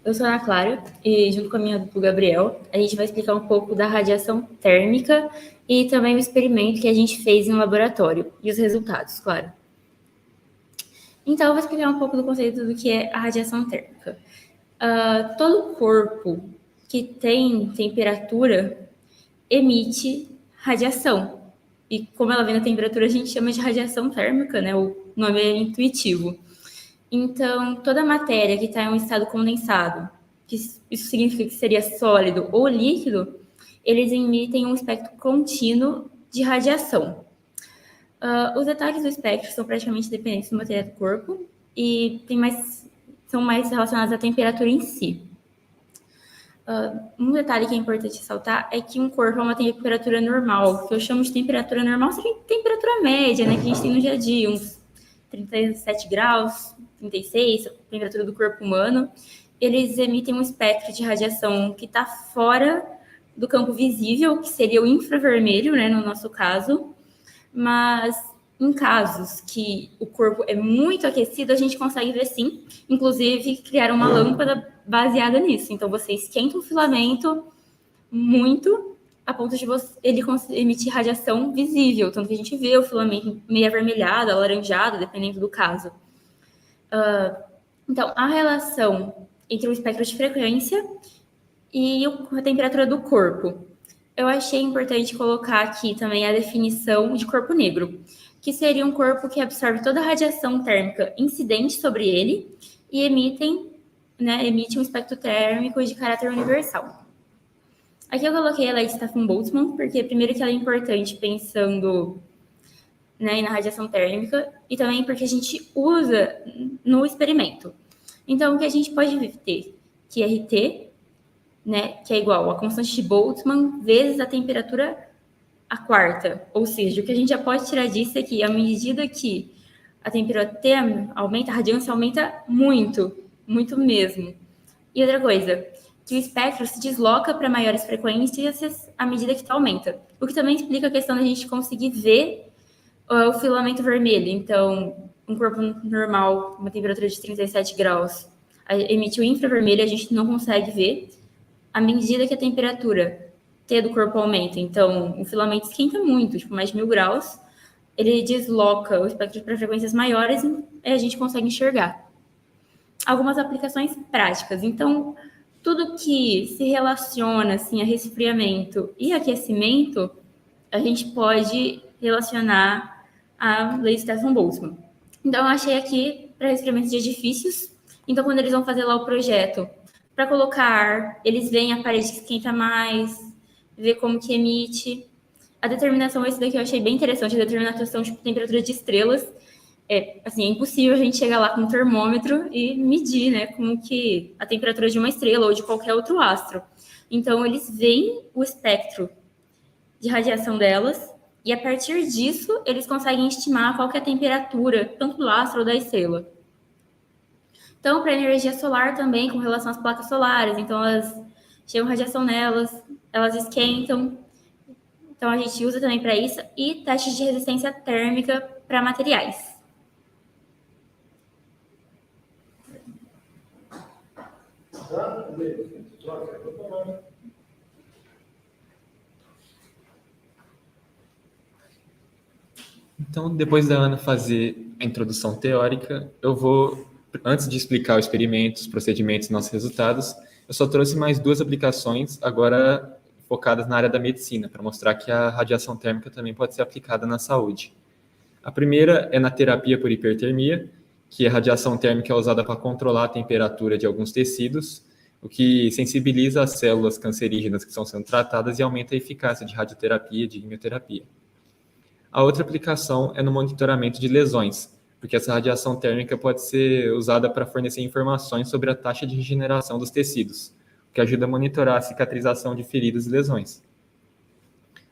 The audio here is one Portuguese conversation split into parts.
Eu sou a Ana Clara e, junto com a minha dupla Gabriel, a gente vai explicar um pouco da radiação térmica e também o experimento que a gente fez no laboratório e os resultados, claro. Então, eu vou explicar um pouco do conceito do que é a radiação térmica. Todo corpo que tem temperatura emite radiação. E como ela vem na temperatura, a gente chama de radiação térmica, né? O nome é intuitivo. Então, toda matéria que está em um estado condensado, que isso significa que seria sólido ou líquido, eles emitem um espectro contínuo de radiação. Os detalhes do espectro são praticamente dependentes do material do corpo e são mais relacionados à temperatura em si. Um detalhe que é importante ressaltar é que um corpo é uma temperatura normal, que eu chamo de temperatura normal, seria temperatura média, né, que a gente tem no dia a dia, uns 37 graus, 36, a temperatura do corpo humano. Eles emitem um espectro de radiação que está fora do campo visível, que seria o infravermelho, né, no nosso caso, mas em casos que o corpo é muito aquecido, a gente consegue ver sim, inclusive criar uma lâmpada baseada nisso. Então você esquenta um filamento muito a ponto de ele emitir radiação visível, tanto que a gente vê o filamento meio avermelhado, alaranjado, dependendo do caso. Então, a relação entre o espectro de frequência e a temperatura do corpo. Eu achei importante colocar aqui também a definição de corpo negro, que seria um corpo que absorve toda a radiação térmica incidente sobre ele e emite um espectro térmico de caráter universal. Aqui eu coloquei a lei de Stefan-Boltzmann, porque primeiro que ela é importante pensando, né, na radiação térmica e também porque a gente usa no experimento. Então, o que a gente pode ter? Que RT, né, que é igual a constante de Boltzmann vezes a temperatura a quarta. Ou seja, o que a gente já pode tirar disso é que, à medida que a temperatura T aumenta, a radiância aumenta muito, muito mesmo. E outra coisa, que o espectro se desloca para maiores frequências à medida que aumenta. O que também explica a questão da gente conseguir ver o filamento vermelho. Então, um corpo normal, uma temperatura de 37 graus, emite o infravermelho, a gente não consegue ver. À medida que a temperatura T do corpo aumenta, então o filamento esquenta muito, tipo mais de 1000 graus, ele desloca o espectro para frequências maiores e a gente consegue enxergar. Algumas aplicações práticas. Então, tudo que se relaciona assim, a resfriamento e aquecimento, a gente pode relacionar a lei de Stefan-Boltzmann. Então, eu achei aqui para resfriamento de edifícios. Então, quando eles vão fazer lá o projeto, para colocar ar, eles veem a parede que esquenta mais, ver como que emite. A determinação, esse daqui eu achei bem interessante, a determinação de temperatura de estrelas. É impossível a gente chegar lá com um termômetro e medir, né, como que a temperatura de uma estrela ou de qualquer outro astro. Então, eles veem o espectro de radiação delas e, a partir disso, eles conseguem estimar qual que é a temperatura, tanto do astro ou da estrela. Então, para energia solar também, com relação às placas solares, então elas chegam radiação nelas, elas esquentam. Então, a gente usa também para isso e testes de resistência térmica para materiais. Então, depois da Ana fazer a introdução teórica, eu vou, antes de explicar o experimento, os procedimentos e nossos resultados, eu só trouxe mais duas aplicações, agora focadas na área da medicina, para mostrar que a radiação térmica também pode ser aplicada na saúde. A primeira é na terapia por hipertermia, que a radiação térmica é usada para controlar a temperatura de alguns tecidos, o que sensibiliza as células cancerígenas que estão sendo tratadas e aumenta a eficácia de radioterapia e de quimioterapia. A outra aplicação é no monitoramento de lesões, porque essa radiação térmica pode ser usada para fornecer informações sobre a taxa de regeneração dos tecidos, o que ajuda a monitorar a cicatrização de feridas e lesões.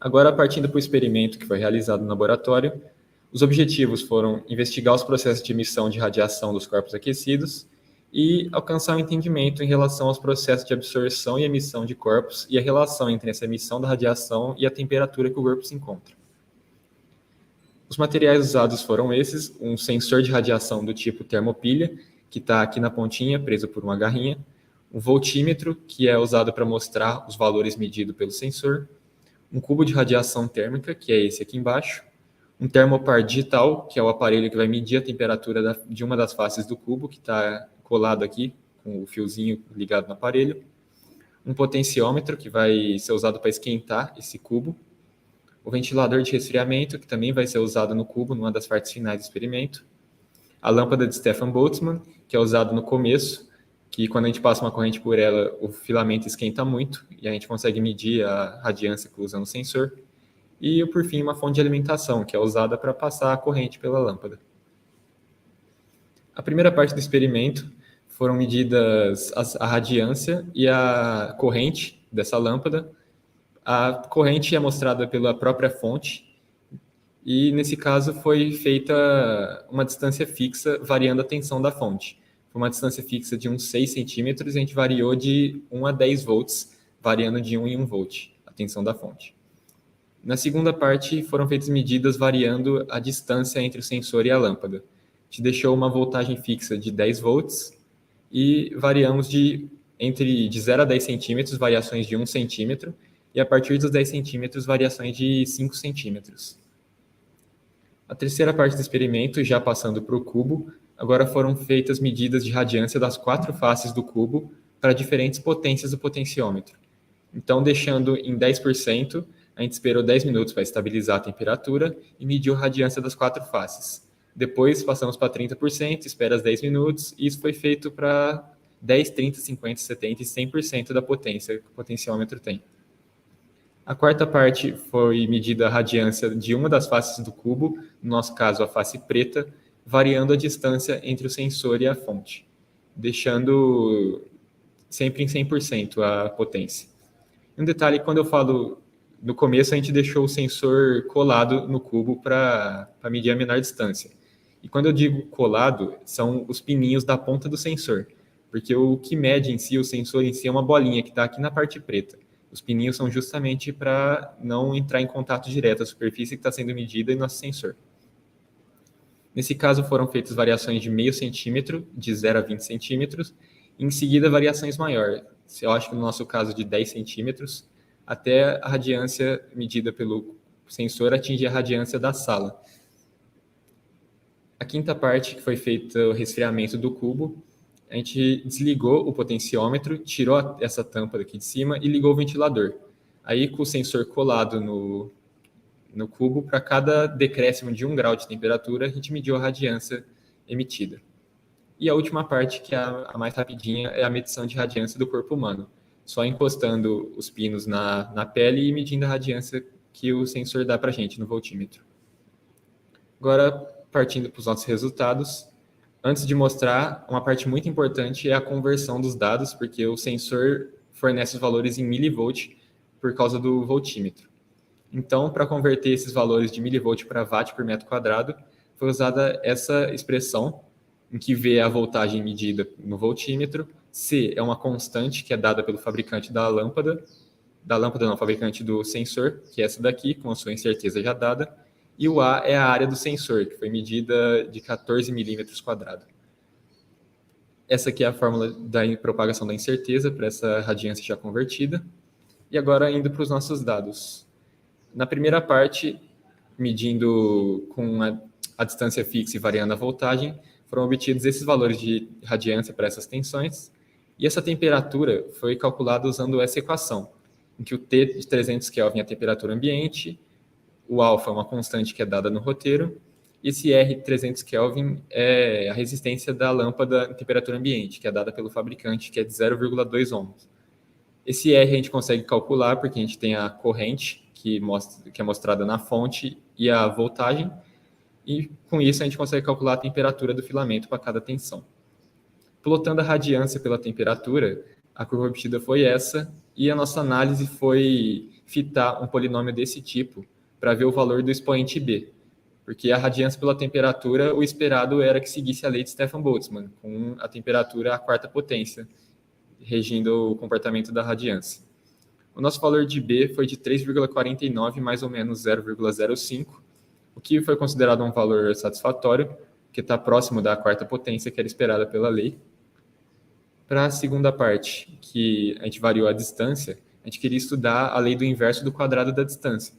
Agora, partindo para o experimento que foi realizado no laboratório, os objetivos foram investigar os processos de emissão de radiação dos corpos aquecidos e alcançar um entendimento em relação aos processos de absorção e emissão de corpos e a relação entre essa emissão da radiação e a temperatura que o corpo se encontra. Os materiais usados foram esses: um sensor de radiação do tipo termopilha, que está aqui na pontinha, preso por uma garrinha, um voltímetro, que é usado para mostrar os valores medidos pelo sensor, um cubo de radiação térmica, que é esse aqui embaixo, um termopar digital, que é o aparelho que vai medir a temperatura de uma das faces do cubo, que está colado aqui, com o fiozinho ligado no aparelho, um potenciômetro, que vai ser usado para esquentar esse cubo, o ventilador de resfriamento, que também vai ser usado no cubo, numa das partes finais do experimento, a lâmpada de Stefan Boltzmann, que é usado no começo, que quando a gente passa uma corrente por ela, o filamento esquenta muito, e a gente consegue medir a radiância que usa no sensor, e, por fim, uma fonte de alimentação, que é usada para passar a corrente pela lâmpada. A primeira parte do experimento foram medidas a radiância e a corrente dessa lâmpada. A corrente é mostrada pela própria fonte, e, nesse caso, foi feita uma distância fixa, variando a tensão da fonte. Foi uma distância fixa de uns 6 centímetros, e a gente variou de 1 a 10 volts, variando de 1 em 1 volt, a tensão da fonte. Na segunda parte, foram feitas medidas variando a distância entre o sensor e a lâmpada. A gente deixou uma voltagem fixa de 10 volts e variamos de 0 a 10 centímetros, variações de 1 centímetro, e a partir dos 10 centímetros, variações de 5 centímetros. A terceira parte do experimento, já passando para o cubo, agora foram feitas medidas de radiância das 4 faces do cubo para diferentes potências do potenciômetro. Então, deixando em 10%, a gente esperou 10 minutos para estabilizar a temperatura e mediu a radiância das 4 faces. Depois, passamos para 30%, espera os 10 minutos, e isso foi feito para 10, 30, 50, 70 e 100% da potência que o potenciômetro tem. A quarta parte foi medida a radiância de uma das faces do cubo, no nosso caso a face preta, variando a distância entre o sensor e a fonte, deixando sempre em 100% a potência. Um detalhe, quando eu falo no começo, a gente deixou o sensor colado no cubo para medir a menor distância. E quando eu digo colado, são os pininhos da ponta do sensor, porque o que mede em si, o sensor em si, é uma bolinha que está aqui na parte preta. Os pininhos são justamente para não entrar em contato direto a superfície que está sendo medida e nosso sensor. Nesse caso, foram feitas variações de meio centímetro, de 0 a 20 centímetros, e em seguida variações maiores. Eu acho que no nosso caso de 10 centímetros, até a radiância medida pelo sensor atingir a radiância da sala. A quinta parte, que foi feito o resfriamento do cubo, a gente desligou o potenciômetro, tirou essa tampa daqui de cima e ligou o ventilador. Aí, com o sensor colado no cubo, para cada decréscimo de 1 grau de temperatura, a gente mediu a radiância emitida. E a última parte, que é a mais rapidinha, é a medição de radiância do corpo humano. Só encostando os pinos na pele e medindo a radiância que o sensor dá para a gente no voltímetro. Agora, partindo para os nossos resultados, antes de mostrar, uma parte muito importante é a conversão dos dados, porque o sensor fornece os valores em milivolt por causa do voltímetro. Então, para converter esses valores de milivolt para watt por metro quadrado, foi usada essa expressão, em que V é a voltagem medida no voltímetro, C é uma constante que é dada pelo fabricante fabricante do sensor, que é essa daqui, com a sua incerteza já dada, e o A é a área do sensor, que foi medida de 14 milímetros quadrados. Essa aqui é a fórmula da propagação da incerteza para essa radiância já convertida. E agora, indo para os nossos dados. Na primeira parte, medindo com a distância fixa e variando a voltagem, foram obtidos esses valores de radiância para essas tensões. E essa temperatura foi calculada usando essa equação, em que o T de 300 Kelvin é a temperatura ambiente, o alfa é uma constante que é dada no roteiro, e esse R 300 Kelvin é a resistência da lâmpada em temperatura ambiente, que é dada pelo fabricante, que é de 0,2 ohms. Esse R a gente consegue calcular porque a gente tem a corrente, que é mostrada na fonte, e a voltagem, e com isso a gente consegue calcular a temperatura do filamento para cada tensão. Plotando a radiância pela temperatura, a curva obtida foi essa, e a nossa análise foi fitar um polinômio desse tipo para ver o valor do expoente B, porque a radiância pela temperatura, o esperado era que seguisse a lei de Stefan Boltzmann, com a temperatura à quarta potência, regindo o comportamento da radiância. O nosso valor de B foi de 3,49, mais ou menos 0,05, o que foi considerado um valor satisfatório, porque está próximo da quarta potência que era esperada pela lei. Para a segunda parte, que a gente variou a distância, a gente queria estudar a lei do inverso do quadrado da distância,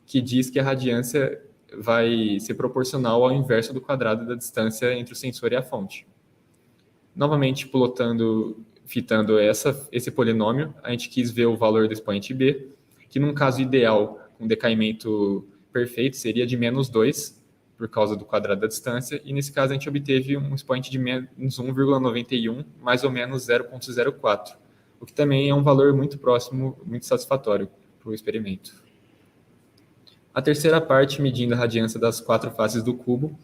que diz que a radiância vai ser proporcional ao inverso do quadrado da distância entre o sensor e a fonte. Novamente, fitando esse polinômio, a gente quis ver o valor do expoente b, que num caso ideal, com decaimento perfeito, seria de -2, por causa do quadrado da distância, e nesse caso a gente obteve um expoente de -1,91, mais ou menos 0,04, o que também é um valor muito próximo, muito satisfatório para o experimento. A terceira parte, medindo a radiância das 4 faces do cubo,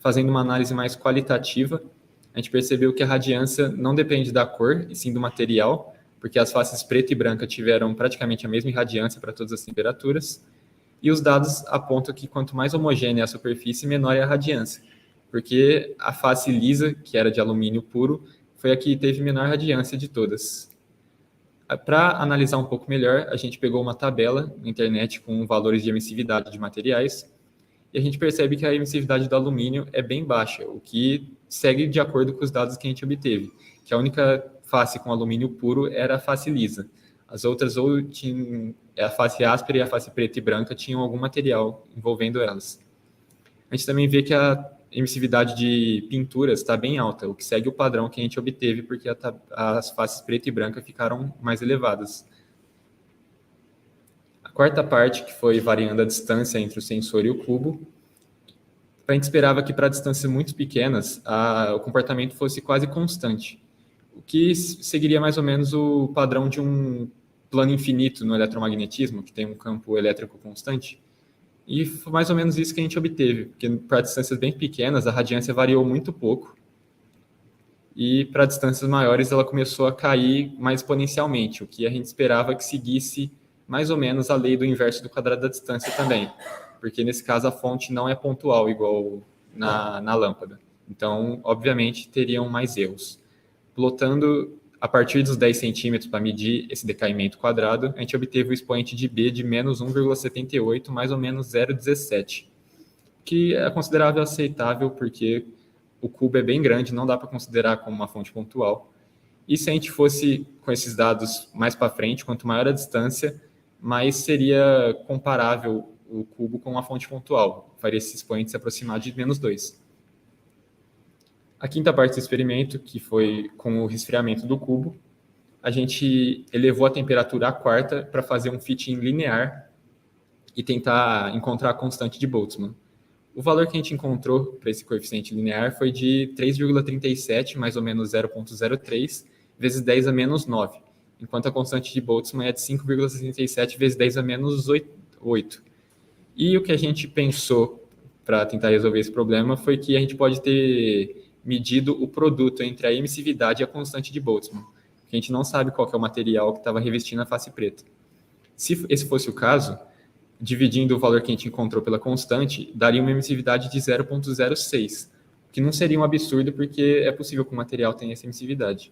fazendo uma análise mais qualitativa, a gente percebeu que a radiância não depende da cor, e sim do material, porque as faces preta e branca tiveram praticamente a mesma radiância para todas as temperaturas, e os dados apontam que quanto mais homogênea a superfície, menor é a radiância, porque a face lisa, que era de alumínio puro, foi a que teve menor radiância de todas. Para analisar um pouco melhor, a gente pegou uma tabela na internet com valores de emissividade de materiais, e a gente percebe que a emissividade do alumínio é bem baixa, o que segue de acordo com os dados que a gente obteve, que a única face com alumínio puro era a face lisa. As outras ou tinham a face áspera e a face preta e branca tinham algum material envolvendo elas. A gente também vê que a emissividade de pinturas está bem alta, o que segue o padrão que a gente obteve, porque as faces preta e branca ficaram mais elevadas. A quarta parte, que foi variando a distância entre o sensor e o cubo, a gente esperava que para distâncias muito pequenas o comportamento fosse quase constante, o que seguiria mais ou menos o padrão de um plano infinito no eletromagnetismo, que tem um campo elétrico constante. E foi mais ou menos isso que a gente obteve, porque para distâncias bem pequenas a radiância variou muito pouco, e para distâncias maiores ela começou a cair mais exponencialmente, o que a gente esperava que seguisse mais ou menos a lei do inverso do quadrado da distância também, porque nesse caso a fonte não é pontual igual na lâmpada. Então, obviamente, teriam mais erros. Plotando a partir dos 10 centímetros para medir esse decaimento quadrado, a gente obteve o expoente de B de menos 1,78, mais ou menos 0,17, que é considerável aceitável porque o cubo é bem grande, não dá para considerar como uma fonte pontual. E se a gente fosse com esses dados mais para frente, quanto maior a distância, mais seria comparável o cubo com uma fonte pontual. Faria esse expoente se aproximar de -2. A quinta parte do experimento, que foi com o resfriamento do cubo, a gente elevou a temperatura à quarta para fazer um fitting linear e tentar encontrar a constante de Boltzmann. O valor que a gente encontrou para esse coeficiente linear foi de 3,37, mais ou menos 0,03, vezes 10 a menos 9, enquanto a constante de Boltzmann é de 5,67 vezes 10 a menos 8. E o que a gente pensou para tentar resolver esse problema foi que a gente pode ter medido o produto entre a emissividade e a constante de Boltzmann, porque a gente não sabe qual que é o material que estava revestindo a face preta. Se esse fosse o caso, dividindo o valor que a gente encontrou pela constante, daria uma emissividade de 0,06, que não seria um absurdo, porque é possível que o material tenha essa emissividade.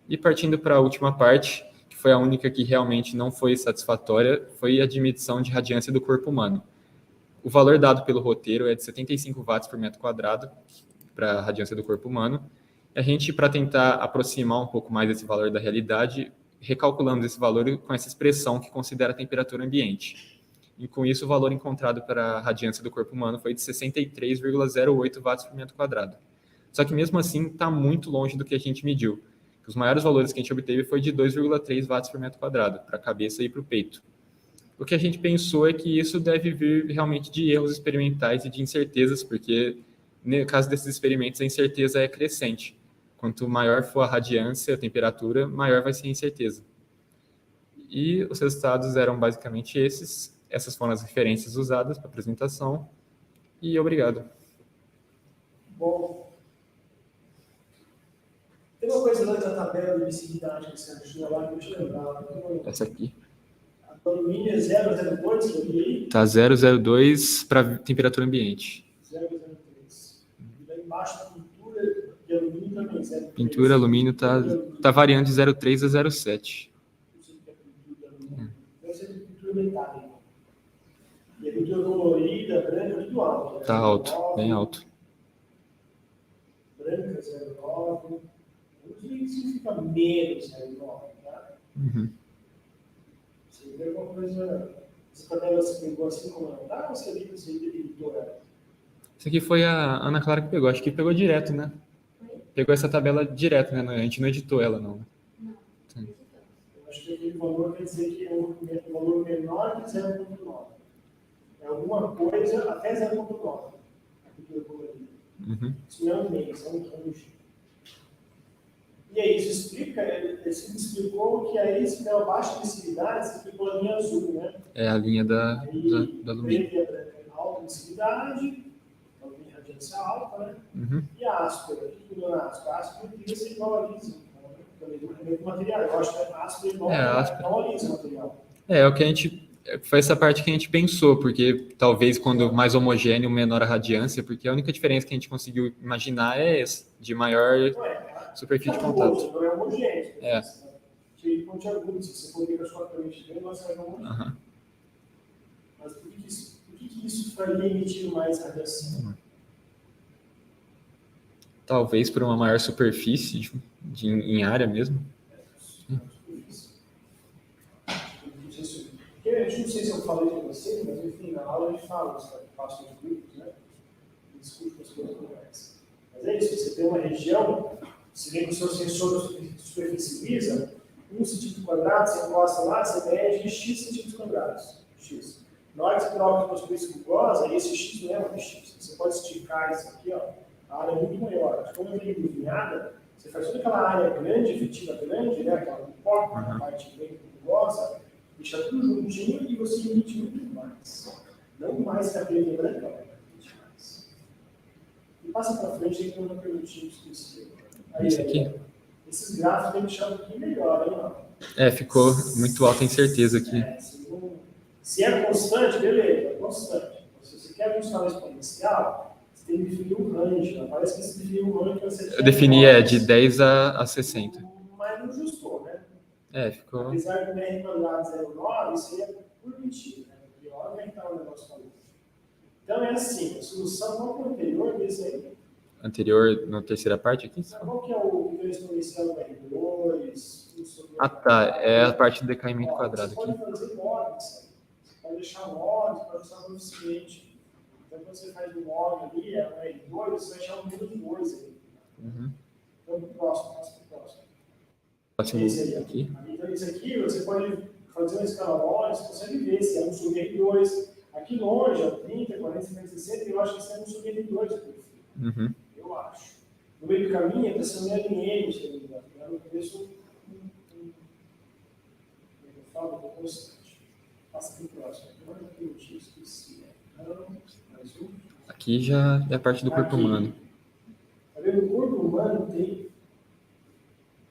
E partindo para a última parte, que foi a única que realmente não foi satisfatória, foi a de medição de radiância do corpo humano. O valor dado pelo roteiro é de 75 watts por metro quadrado, para a radiância do corpo humano. E a gente, para tentar aproximar um pouco mais esse valor da realidade, recalculamos esse valor com essa expressão que considera a temperatura ambiente. E com isso, o valor encontrado para a radiância do corpo humano foi de 63,08 watts por metro quadrado. Só que mesmo assim, está muito longe do que a gente mediu. Os maiores valores que a gente obteve foi de 2,3 watts por metro quadrado, para a cabeça e para o peito. O que a gente pensou é que isso deve vir realmente de erros experimentais e de incertezas, porque no caso desses experimentos a incerteza é crescente. Quanto maior for a radiância, a temperatura, maior vai ser a incerteza. E os resultados eram basicamente esses. Essas foram as referências usadas para a apresentação. E obrigado. Bom, tem uma coisa lá da tabela de emissividade que você achou lá que eu te lembrava. Essa aqui. A alumínio é 0,02, que eu vi aí? Tá 0,02 para temperatura ambiente. 0,03. E lá embaixo a pintura de alumínio também, 0,3. Pintura, alumínio tá variando de 0,3 a 0,7. Deve ser de pintura metálica. E a pintura colorida, branca, tudo alto. Né? Tá alto, bem alto. branca 0,9. Eu não sei o que significa menos 0,9, tá? Você vê alguma coisa... Essa tabela você pegou assim como ela tá, ou você editou ela? Isso aqui foi a Ana Clara que pegou. Acho que pegou direto, né? Pegou essa tabela direto, né? A gente não editou ela, não. Eu acho que aquele valor quer dizer que é um valor menor que 0,9. É alguma coisa até 0,9. Aqui que eu coloquei. Isso não é um mês, é um range. E aí, isso explica, ele explicou que aí, se der uma baixa emissividade, você explicou a linha azul, né? É a linha da Aí, alumínio. preto e branca é alta emissividade, então tem radiância alta, né? E a áspera, o que muda na áspera? A áspera devia ser igual a lisa, também do material. Eu acho que a áspera igual a lisa o material. É o que a gente... Foi essa parte que a gente pensou, porque talvez quando mais homogêneo, menor a radiância, porque a única diferença que a gente conseguiu imaginar é essa, de maior superfície de contato. Não é homogêneo. É. Cheio de pontiagudo, se você for microscopicamente bem, você vai ver homogêneo. Mas por que isso faria emitir mais radiação? Talvez por uma maior superfície em área mesmo. Eu não sei se eu falei com você, mas enfim, na aula a gente fala, você passa os grupos, né? Discute com as coisas conversas. Mas é isso, você tem uma região, você vem com o seu sensor de superfície lisa, 1 centímetro quadrado, você encosta lá, você mede x centímetros quadrados. X. Na hora que você troca para a superfície rugosa, esse x não é um x. Você pode esticar isso aqui, ó, a área é muito maior. Como eu tenho iluminada, você faz toda aquela área grande, efetiva grande, né? Aquela porta, a parte bem rugosa, deixa tudo juntinho e você emite muito mais. Não mais que a preta e branca, emite mais. E passa para frente aí com uma perguntinha específica. Esse aqui? Esses gráficos tem que deixar um pouquinho melhor, hein, ó. Ficou muito alta a incerteza aqui. Se é constante, beleza, é constante. Se você quer buscar um exponencial, você tem que definir um range. Né? Parece que você definiu um range que você Eu defini de 10 a 60. Mas não ajustou, né? Ficou... Apesar do R quadrado 0,9, isso aí é por mentira, né? Porque olha como é que está o negócio falando. Então é assim, a solução qual que é o anterior desse aí? Anterior, na terceira parte aqui? Qual que é o exponencial do R2? Tá. É a parte do decaimento quadrado aqui. Você aqui. pode fazer mods. Você pode deixar mods, pode usar o coeficiente. Então, quando você faz o mod ali, é um R2, você vai achar um menos 2 aí. Então, próximo. Próximo esse aí, aqui. Então, esse aqui, você pode fazer uma escala mod, você consegue ver se é um sub R2. Aqui longe, ó, 30, 40, 50, 60, eu acho que isso é um sub R2. Eu acho. No meio do caminho, a pressão é LM, se não me engano. Eu conheço eu falo constante. Passa aqui o próximo. Agora eu tinha esquecido. Mais um. Aqui já é a parte do corpo humano. Tá vendo? O corpo humano tem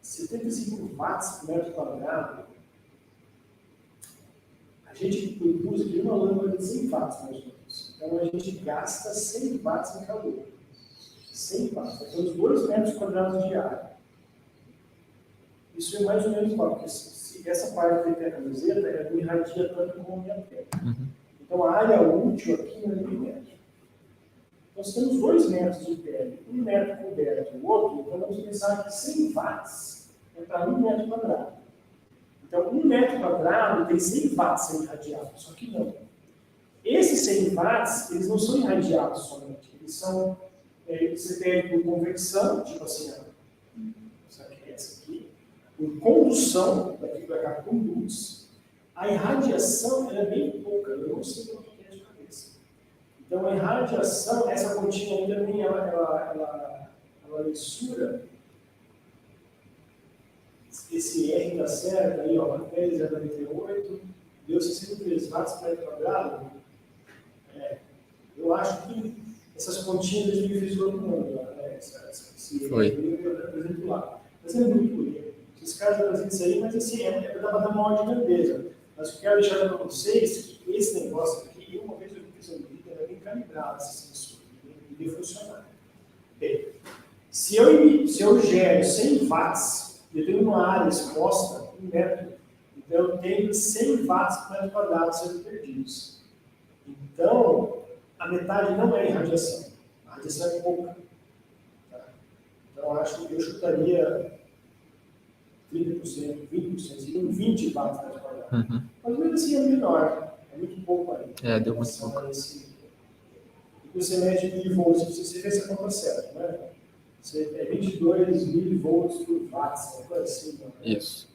75 watts por metro quadrado. A gente produz aqui uma lâmpada de 100 watts, mais ou menos. Então a gente gasta 100 watts em calor. 100 watts. Nós temos 2 metros quadrados de área. Isso é mais ou menos igual, porque se essa parte que tem a camiseta, ela não irradia tanto como a minha pele. Então a área útil aqui não é milímetro. Nós temos 2 metros de pele, 1 metro coberto e o outro, então vamos pensar que 100 watts é para 1 metro quadrado. Então 1 metro quadrado tem 100 watts sendo irradiados, só que não. Esses 100 watts, eles não são irradiados somente, eles são, você tem por convecção, tipo assim, essa aqui, por condução, daqui para cá conduz. A irradiação ela é bem pouca, eu não sei quanto é de cabeça. Então a irradiação, essa continha ainda nem ela mensura esse R da certa aí, ó, 10,98, deu 63 watts por metro quadrado. Eu acho que essas continhas a gente fez todo mundo, eu apresento lá. Mas é muito erro. Esses caras apresentam isso aí, mas assim, é para dar uma maior de grandeza. Mas eu quero deixar para vocês que esse negócio aqui, uma vez eu fiz uma vida, era bem calibrado esse sensor, ele funcionar. Bem, se eu gero 100 watts, eu tenho uma área exposta, 1 metro, então eu tenho 100 watts por metro quadrado sendo perdidos. Então, a metade não é irradiação. A radiação é pouca. Tá? Então, acho que eu chutaria 30%, 20%, seriam 20 watts metros quadrados. Uhum. Mas mesmo assim é menor, é muito pouco ainda. Deu muito pouco. E você mede milivolts, você fez essa conta certa, né? É 22 milivolts por watt, uma coisa assim. Né? Isso.